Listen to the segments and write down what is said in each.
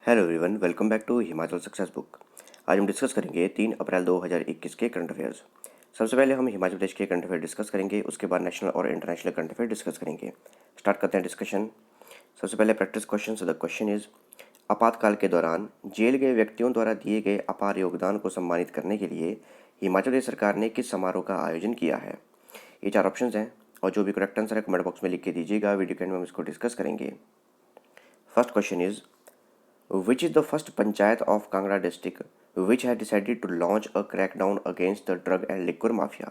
Hello everyone, welcome back to Himachal success book. आज हम discuss करेंगे 3 अप्रैल 2021 के करंट अफेयर्स। सबसे पहले हम हिमाचल प्रदेश के करंट अफेयर डिस्कस करेंगे, उसके बाद नेशनल और इंटरनेशनल करंट अफेयर डिस्कस करेंगे। स्टार्ट करते हैं डिस्कशन। सबसे पहले practice question. The question is, आपातकाल के दौरान जेल गए व्यक्तियों द्वारा दिए गए अपार योगदान को सम्मानित करने के लिए हिमाचल प्रदेश सरकार ने किस समारोह का आयोजन किया है। ये 4 ऑप्शन हैं और जो भी करेक्ट आंसर है कमेंट बॉक्स में लिख के दीजिएगा। वीडियो के एंड में हम इसको डिस्कस करेंगे। First question is, which is the first panchayat of Kangra district which had decided to launch a crackdown against the drug and liquor mafia।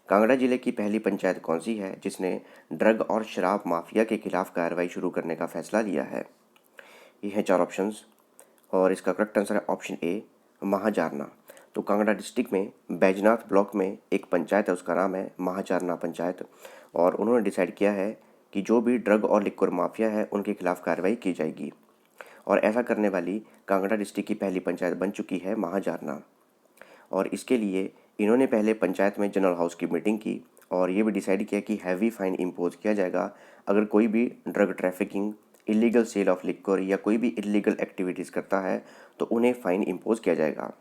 Kangra जिले की पहली पंचायत कौन सी है जिसने ड्रग और शराब माफिया के खिलाफ कार्रवाई शुरू करने का फैसला लिया है। ये हैं 4 ऑप्शंस और इसका करेक्ट आंसर है ऑप्शन ए, महाजारना। तो कांगड़ा डिस्ट्रिक्ट में बैजनाथ ब्लॉक में एक पंचायत है, उसका नाम है महाजारना पंचायत। और उन्होंने डिसाइड किया है कि जो भी ड्रग और लिक्वर माफिया है उनके खिलाफ कार्रवाई की जाएगी। और ऐसा करने वाली कांगड़ा डिस्ट्रिक्ट की पहली पंचायत बन चुकी है महाजारना। और इसके लिए इन्होंने पहले पंचायत में जनरल हाउस की मीटिंग की और ये भी डिसाइड किया कि हैवी फाइन इम्पोज किया जाएगा अगर कोई भी drug trafficking, illegal sale of liquor या कोई भी इलीगल एक्टिविटीज़ करता है तो उन्हें फ़ाइन इम्पोज किया जाएगा।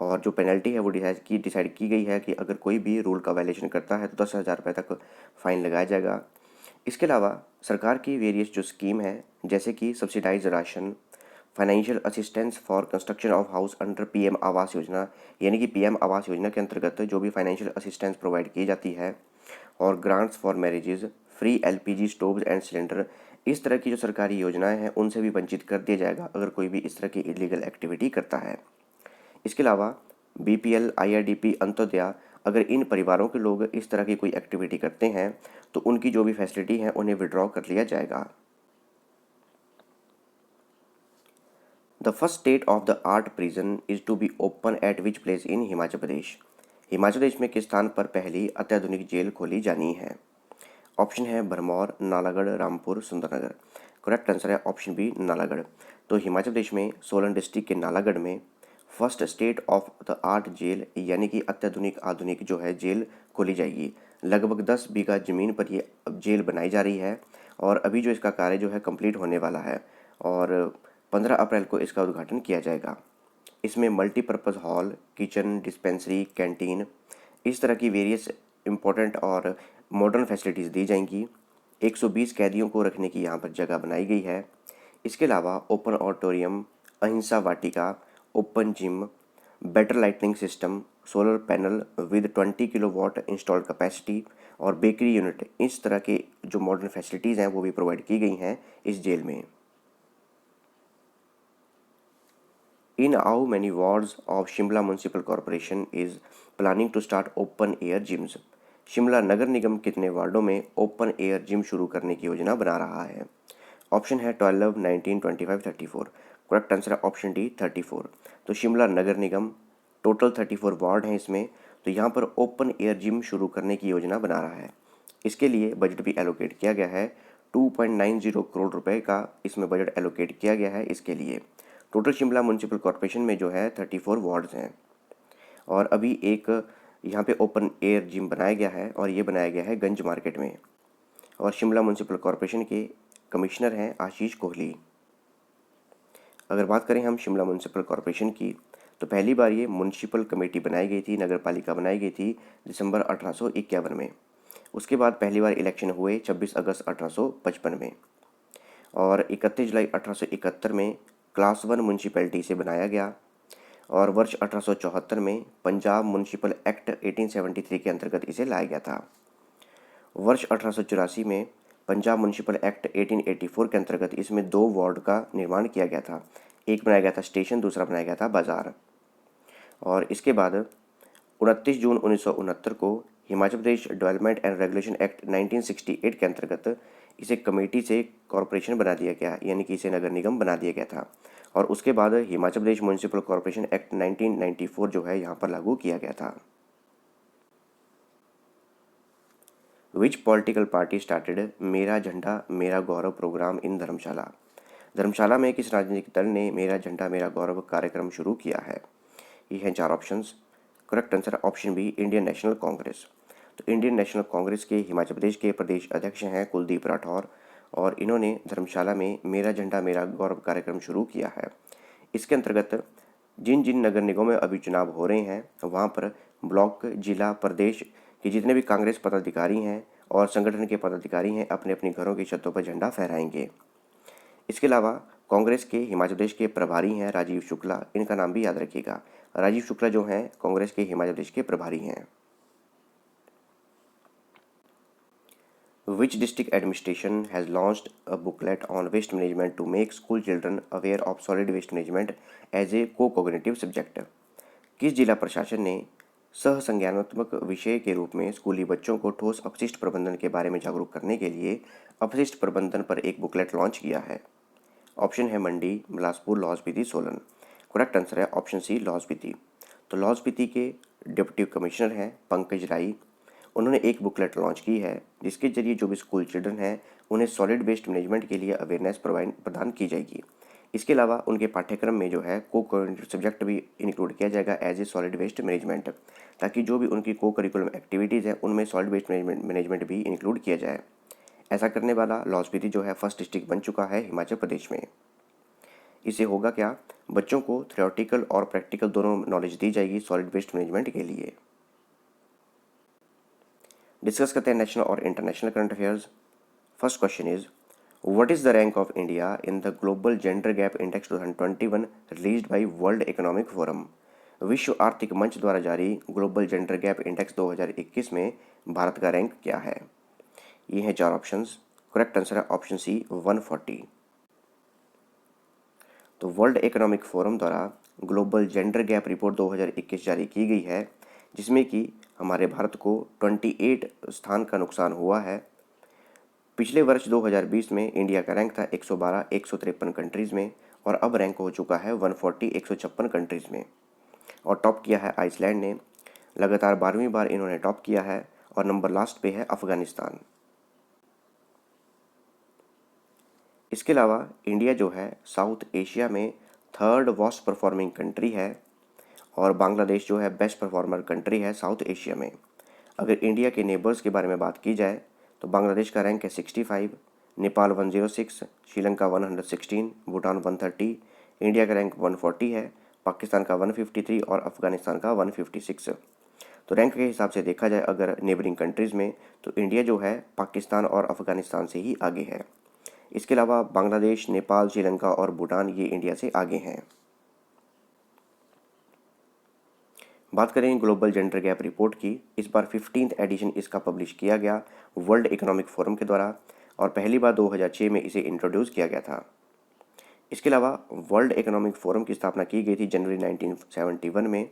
और जो पेनल्टी है वो डिसाइड की गई है कि अगर कोई भी रूल का वायलेशन करता है तो 10,000 रुपये तक फ़ाइन लगाया जाएगा। इसके अलावा सरकार की वेरियस जो स्कीम है जैसे कि subsidise ration, financial assistance for construction of house under PM Awas Yojana, यानी कि पीएम आवास योजना के अंतर्गत जो भी फाइनेंशियल असिस्टेंस प्रोवाइड की जाती है, और grants for marriages, free LPG stoves and cylinder, इस तरह की जो सरकारी योजनाएं हैं उनसे भी वंचित कर दिया जाएगा अगर कोई भी इस तरह की इलीगल एक्टिविटी करता है। इसके अलावा बीपीएल, आईआरडीपी, अंत्योदया, अगर इन परिवारों के लोग इस तरह की कोई एक्टिविटी करते हैं तो उनकी जो भी फैसिलिटी है उन्हें विड्रॉ कर लिया जाएगा। The first state of the art prison is to be open at which place in Himachal Pradesh. Himachal Pradesh में किस स्थान पर पहली अत्याधुनिक जेल खोली जानी है। ऑप्शन है भरमौर, नालागढ़, रामपुर, सुंदरनगर। करेक्ट आंसर है ऑप्शन बी, नालागढ़। तो हिमाचल प्रदेश में सोलन डिस्ट्रिक्ट के नालागढ़ में first state of the art jail यानी कि अत्याधुनिक आधुनिक जो है जेल खोली जाएगी। लगभग 10 बीघा ज़मीन पर ये जेल बनाई जा रही है और अभी जो इसका कार्य जो है कंप्लीट होने वाला है और 15 अप्रैल को इसका उद्घाटन किया जाएगा। इसमें multipurpose hall, kitchen, dispensary, canteen, इस तरह की वेरियस इम्पोर्टेंट और मॉडर्न फैसिलिटीज़ दी जाएंगी। 120 कैदियों को रखने की यहाँ पर जगह बनाई गई है। इसके अलावा open auditorium, Ahimsa Vatika, open gym, better lightning system, solar panel with 20 kilowatt installed capacity और बेकरी यूनिट, इस तरह के जो मॉडर्न फैसिलिटीज़ हैं वो भी प्रोवाइड की गई हैं इस जेल में। In how many wards of Shimla Municipal Corporation is planning to start open air gyms? Shimla नगर निगम कितने वार्डों में ओपन एयर जिम शुरू करने की योजना बना रहा है। ऑप्शन है 12, 19, 25, 34। करेक्ट आंसर है ऑप्शन डी, 34। तो शिमला नगर निगम टोटल 34 वार्ड हैं इसमें, तो यहाँ पर ओपन एयर जिम शुरू करने की योजना बना रहा है। इसके लिए बजट भी एलोकेट किया गया है, 2.90 करोड़ रुपए का इसमें बजट एलोकेट किया गया है इसके लिए। टोटल शिमला म्यूनसिपल कॉर्पोरेशन में जो है 34 वार्ड्स हैं और अभी एक यहाँ पे ओपन एयर जिम बनाया गया है और ये बनाया गया है गंज मार्केट में। और शिमला म्यूनसिपल कॉर्पोरेशन के कमिश्नर हैं आशीष कोहली। अगर बात करें हम शिमला म्यूनसिपल कॉर्पोरेशन की तो पहली बार ये म्यूनसिपल कमेटी बनाई गई थी, नगर पालिका बनाई गई थी दिसंबर 1851 में। उसके बाद पहली बार इलेक्शन हुए 26 अगस्त 1855 में और 31 जुलाई 1871 में क्लास 1 म्यूनसिपैलिटी से बनाया गया और वर्ष 1874 में पंजाब म्यूनसिपल एक्ट 1873 के अंतर्गत इसे लाया गया था। वर्ष 1884 में पंजाब म्यूनसिपल एक्ट 1884 के अंतर्गत इसमें 2 वार्ड का निर्माण किया गया था। एक बनाया गया था स्टेशन, दूसरा बनाया गया था बाजार। और इसके बाद 29 जून 1969 को Himachal Pradesh development and regulation act 1968 के अंतर्गत इसे कमेटी से कॉरपोरेशन बना दिया गया, यानी कि इसे नगर निगम बना दिया गया था। और उसके बाद Himachal Pradesh municipal corporation act 1994 जो है यहाँ पर लागू किया गया था। विच पॉलिटिकल पार्टी स्टार्टेड मेरा झंडा मेरा गौरव प्रोग्राम इन धर्मशाला। धर्मशाला में किस राजनीतिक दल ने मेरा झंडा मेरा गौरव कार्यक्रम शुरू किया है। ये हैं 4 options. Correct answer option B, Indian National Congress. तो इंडियन नेशनल कांग्रेस के हिमाचल प्रदेश के प्रदेश अध्यक्ष हैं कुलदीप राठौर और इन्होंने धर्मशाला में मेरा झंडा मेरा गौरव कार्यक्रम शुरू किया है। इसके अंतर्गत जिन जिन नगर निगमों में अभी चुनाव हो रहे हैं वहाँ पर ब्लॉक, जिला, प्रदेश के जितने भी कांग्रेस पदाधिकारी हैं और संगठन के पदाधिकारी हैं अपने अपने घरों की छतों पर झंडा फहराएंगे। इसके अलावा कांग्रेस के हिमाचल प्रदेश के प्रभारी हैं राजीव शुक्ला, इनका नाम भी याद रखिएगा। राजीव शुक्ला जो हैं कांग्रेस के हिमाचल प्रदेश के प्रभारी हैं। Which district administration has launched a booklet on waste management to make school children aware of solid waste management as a co-cognitive subject? किस जिला प्रशासन ने सह संज्ञानात्मक विषय के रूप में स्कूली बच्चों को ठोस अपशिष्ट प्रबंधन के बारे में जागरूक करने के लिए अपशिष्ट प्रबंधन पर एक बुकलेट लॉन्च किया है? ऑप्शन है मंडी, बिलासपुर, लाहौल स्पीति, सोलन। करेक्ट आंसर है ऑप्शन सी, लाहौल स्पीति। तो लाहौल स्पीति के डिप्टी कमिश्नर हैं पंकज राय, उन्होंने एक बुकलेट लॉन्च की है जिसके जरिए जो भी स्कूल चिल्ड्रन हैं उन्हें सॉलिड वेस्ट मैनेजमेंट के लिए अवेयरनेस प्रदान की जाएगी। इसके अलावा उनके पाठ्यक्रम में जो है को करिकुलर सब्जेक्ट भी इंक्लूड किया जाएगा as a solid waste management, ताकि जो भी उनकी को करिकुलम एक्टिविटीज़ हैं उनमें सॉलिड वेस्ट मैनेजमेंट भी इंक्लूड किया जाए। ऐसा करने वाला लाहौल स्पीति जो है फर्स्ट डिस्ट्रिक्ट बन चुका है हिमाचल प्रदेश में। इससे होगा क्या, बच्चों को थ्योरेटिकल और प्रैक्टिकल दोनों नॉलेज दी जाएगी सॉलिड वेस्ट मैनेजमेंट के लिए। डिस्कस करते हैं नेशनल और international current affairs. First question is what is the rank of India in the global gender gap index 2021 released by world economic forum? विश्व आर्थिक मंच द्वारा जारी ग्लोबल जेंडर गैप इंडेक्स 2021 में भारत का रैंक क्या है? ये हैं चार ऑप्शंस। करेक्ट आंसर है ऑप्शन सी, 140। तो वर्ल्ड इकोनॉमिक फोरम द्वारा ग्लोबल जेंडर गैप रिपोर्ट 2021 जारी की गई है, जिसमें कि हमारे भारत को 28 स्थान का नुकसान हुआ है। पिछले वर्ष 2020 में इंडिया का रैंक था 112 153 कंट्रीज़ में, और अब रैंक हो चुका है 140 156 कंट्रीज़ में। और टॉप किया है आइसलैंड ने, लगातार 12वीं बार इन्होंने टॉप किया है। और नंबर लास्ट पे है अफगानिस्तान। इसके अलावा इंडिया जो है साउथ एशिया में थर्ड वर्स्ट परफॉर्मिंग कंट्री है, और बांग्लादेश जो है बेस्ट परफॉर्मर कंट्री है साउथ एशिया में। अगर इंडिया के नेबर्स के बारे में बात की जाए तो बांग्लादेश का रैंक है 65, नेपाल 106, श्रीलंका 116, भूटान 130, इंडिया का रैंक 140 है, पाकिस्तान का 153 और अफगानिस्तान का 156। तो रैंक के हिसाब से देखा जाए अगर नेबरिंग कंट्रीज़ में तो इंडिया जो है पाकिस्तान और अफगानिस्तान से ही आगे है। इसके अलावा बांग्लादेश, नेपाल, श्रीलंका और भूटान ये इंडिया से आगे हैं। बात करें ग्लोबल जेंडर गैप रिपोर्ट की, इस बार 15th एडिशन इसका पब्लिश किया गया वर्ल्ड इकोनॉमिक फोरम के द्वारा, और पहली बार 2006 में इसे इंट्रोड्यूस किया गया था। इसके अलावा वर्ल्ड इकोनॉमिक फोरम की स्थापना की गई थी जनवरी 1971 में,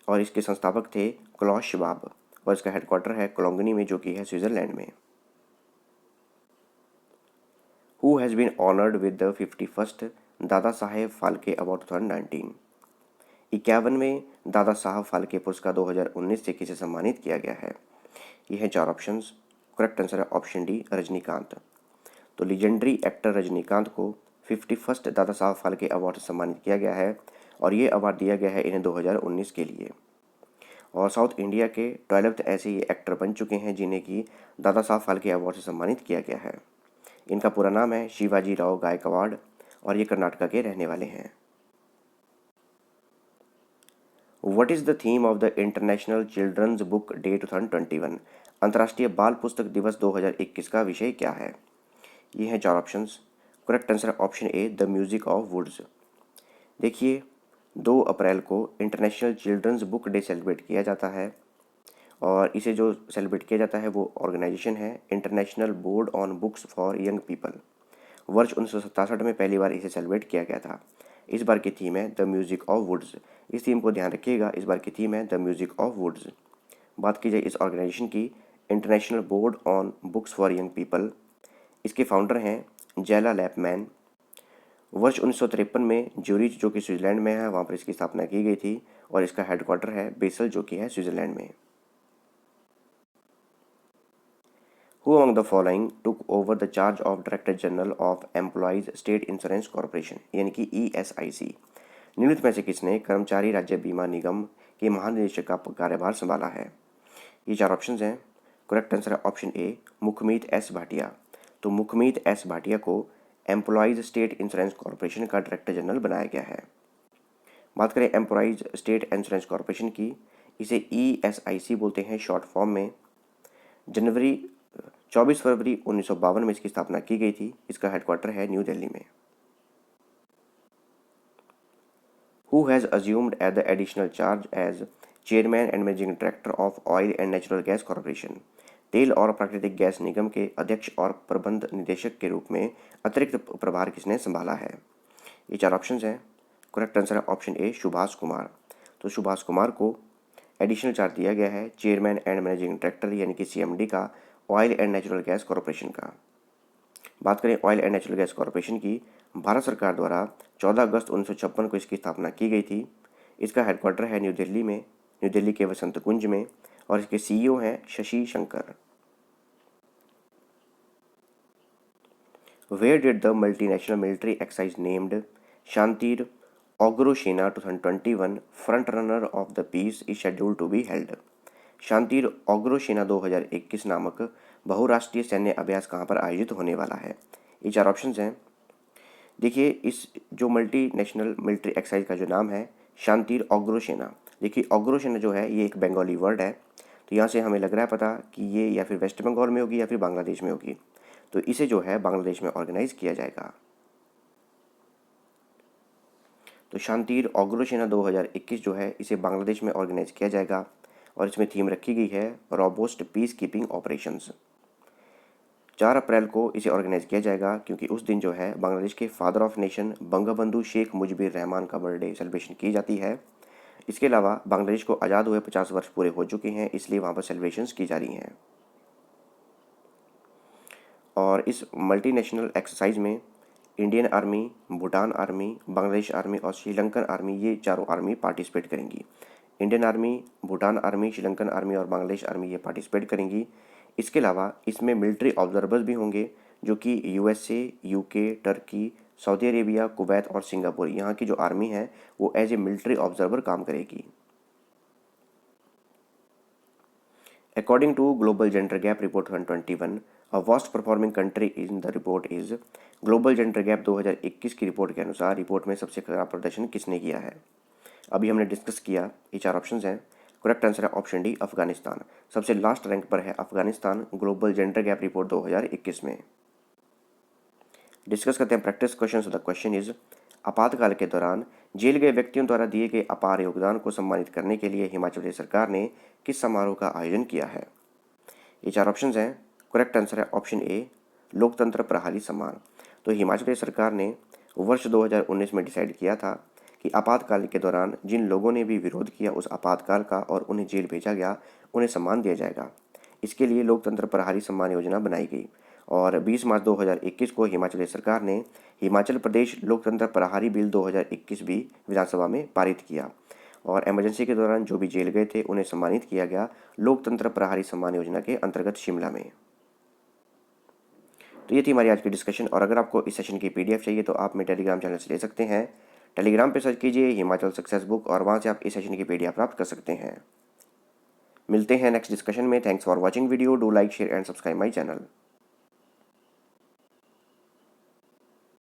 और इसके संस्थापक थे क्लॉस श्वाब, और इसका हेडक्वार्टर है कोलोंगनी में जो कि है स्विट्जरलैंड में। Who has been honoured with the 51st Dada Saheb Phalke award 2019? 51वें Dada Saheb Phalke पुरस्कार 2019 से किसे सम्मानित किया गया है? ये हैं चार ऑप्शंस। करेक्ट आंसर है ऑप्शन डी, रजनीकांत। तो लीजेंडरी एक्टर रजनीकांत को 51st दादा साहब फाल्के अवार्ड से सम्मानित किया गया है, और ये अवार्ड दिया गया है इन्हें 2019 के लिए। और साउथ इंडिया के 12th ऐसे ये एक्टर बन चुके हैं जिन्हें कि दादा साहब फाल्के अवार्ड से सम्मानित किया गया है। इनका पूरा नाम है शिवाजी राव गायकवाड़, और ये कर्नाटका के रहने वाले हैं। What is the theme of the International Children's Book Day 2021? अंतर्राष्ट्रीय बाल पुस्तक दिवस 2021 का विषय क्या है? ये हैं चार ऑप्शंस। करेक्ट आंसर है option A, the music of woods. देखिए 2 अप्रैल को International Children's Book Day celebrate किया जाता है, और इसे जो सेलिब्रेट किया जाता है वो ऑर्गेनाइजेशन है international board on books for young people. वर्ष 1967 में पहली बार इसे सेलिब्रेट किया गया था। इस बार की थीम है द म्यूजिक ऑफ वुड्स। इस थीम को ध्यान रखिएगा, इस बार की थीम है द म्यूजिक ऑफ वुड्स। बात की जाए इस ऑर्गेनाइजेशन की, international board on books for young people, इसके फाउंडर हैं जैला लैपमैन। वर्ष 1953 में ज्यूरिच जो कि स्विट्जरलैंड में है वहाँ पर इसकी स्थापना की गई थी, और इसका हेडक्वार्टर है बेसल जो कि है स्विट्जरलैंड में। Who among the following took over the charge of Director General of Employees State Insurance Corporation यानी कि ESIC? निम्नलिखित में से किसने कर्मचारी राज्य बीमा निगम के महानिदेशक का कार्यभार संभाला है? ये चार ऑप्शंस हैं। करेक्ट आंसर है ऑप्शन ए, मुखमीत एस भाटिया। तो मुखमीत एस भाटिया को एम्प्लॉयज़ स्टेट इंश्योरेंस कॉरपोरेशन का डायरेक्टर जनरल बनाया गया है। बात करें एम्प्लॉयज़ स्टेट इंश्योरेंस कॉरपोरेशन की, इसे ESIC बोलते हैं शॉर्ट फॉर्म में। 24 फरवरी 1952 में इसकी स्थापना की गई थी। इसका हेडक्वार्टर है न्यू दिल्ली में। Who has assumed at the additional charge as chairman and managing director of oil and natural gas corporation? तेल और प्राकृतिक गैस निगम के अध्यक्ष और प्रबंध निदेशक के रूप में अतिरिक्त प्रभार किसने संभाला है? ये 4 ऑप्शंस हैं। करेक्ट आंसर है ऑप्शन ए, सुभाष कुमार। तो सुभाष कुमार को एडिशनल चार्ज दिया गया है चेयरमैन एंड मैनेजिंग डायरेक्टर यानी कि CMD का oil and natural gas corporation का। बात करें oil and natural gas corporation की, भारत सरकार द्वारा 14 अगस्त 1956 को इसकी स्थापना की गई थी। इसका हेडक्वार्टर है न्यू दिल्ली में, न्यू दिल्ली के वसंत कुंज में, और इसके CEO हैं Shashi Shankar. Where did the multinational military exercise named Shantir Ogroshena 2021 front runner of the peace is scheduled to be held? Shantir Ogroshena 2021 नामक बहुराष्ट्रीय सैन्य अभ्यास कहाँ पर आयोजित होने वाला है? ये 4 ऑप्शंस हैं। देखिए, इस जो मल्टी नेशनल मिलिट्री एक्सरसाइज का जो नाम है शांतिर ओग्रोशेना, देखिए ओग्रोशेना जो है ये एक बंगाली वर्ड है, तो यहाँ से हमें लग रहा है पता कि ये या फिर वेस्ट बंगाल में होगी या फिर बांग्लादेश में होगी। तो इसे जो है बांग्लादेश में ऑर्गेनाइज किया जाएगा। तो शांतिर ओग्रोशेना 2021 जो है इसे बांग्लादेश में ऑर्गेनाइज किया जाएगा और इसमें थीम रखी गई है रोबोस्ट पीस कीपिंग ऑपरेशंस। 4 अप्रैल को इसे ऑर्गेनाइज किया जाएगा क्योंकि उस दिन जो है बांग्लादेश के father of nation Bangabandhu Sheikh Mujibur Rahman का बर्थडे सेलिब्रेशन की जाती है। इसके अलावा बांग्लादेश को आज़ाद हुए 50 वर्ष पूरे हो चुके हैं, इसलिए वहाँ पर सेलिब्रेशंस की जा रही हैं। और इस मल्टीनेशनल एक्सरसाइज में Indian army, Bhutan army, Bangladesh army और श्रीलंकन आर्मी, ये चारों आर्मी पार्टिसिपेट करेंगी। Indian army, Bhutan army, Sri Lankan army और बांग्लादेश आर्मी ये पार्टिसिपेट करेंगी। इसके अलावा इसमें मिलिट्री ऑब्जर्वर्स भी होंगे जो कि USA, UK, Turkey, Saudi Arabia, Kuwait और सिंगापुर, यहाँ की जो आर्मी है वो एज ए मिलिट्री ऑब्जर्वर काम करेगी। According to Global Gender Gap Report 2021, a worst performing country in the report is global gender gap 2021 की रिपोर्ट के अनुसार रिपोर्ट में सबसे खराब प्रदर्शन किसने किया है? अभी हमने डिस्कस किया, ये 4 ऑप्शंस हैं। करेक्ट आंसर है ऑप्शन डी, अफगानिस्तान। सबसे लास्ट रैंक पर है Afghanistan global gender gap report 2021 में। डिस्कस करते हैं practice question. The question is, आपातकाल के दौरान जेल गए व्यक्तियों द्वारा दिए गए अपार योगदान को सम्मानित करने के लिए हिमाचल प्रदेश सरकार ने किस समारोह का आयोजन किया है? ये 4 ऑप्शंस हैं। करेक्ट आंसर है ऑप्शन ए, लोकतंत्र प्रहरी सम्मान। तो हिमाचल प्रदेश सरकार ने वर्ष 2019 में डिसाइड किया था कि आपातकाल के दौरान जिन लोगों ने भी विरोध किया उस आपातकाल का और उन्हें जेल भेजा गया, उन्हें सम्मान दिया जाएगा। इसके लिए लोकतंत्र प्रहरी सम्मान योजना बनाई गई और 20 मार्च 2021 को हिमाचल प्रदेश सरकार ने हिमाचल प्रदेश लोकतंत्र प्रहरी बिल 2021 भी विधानसभा में पारित किया और इमरजेंसी के दौरान जो भी जेल गए थे उन्हें सम्मानित किया गया लोकतंत्र प्रहरी सम्मान योजना के अंतर्गत शिमला में। तो ये थी हमारी आज की डिस्कशन, और अगर आपको इस सेशन की PDF चाहिए तो आप मेरे टेलीग्राम चैनल से ले सकते हैं। टेलीग्राम पे सर्च कीजिए हिमाचल सक्सेस बुक और वहाँ से आप इस सेशन की PDF प्राप्त कर सकते हैं। मिलते हैं नेक्स्ट डिस्कशन में। Thanks for watching video. Do like, share and subscribe my channel.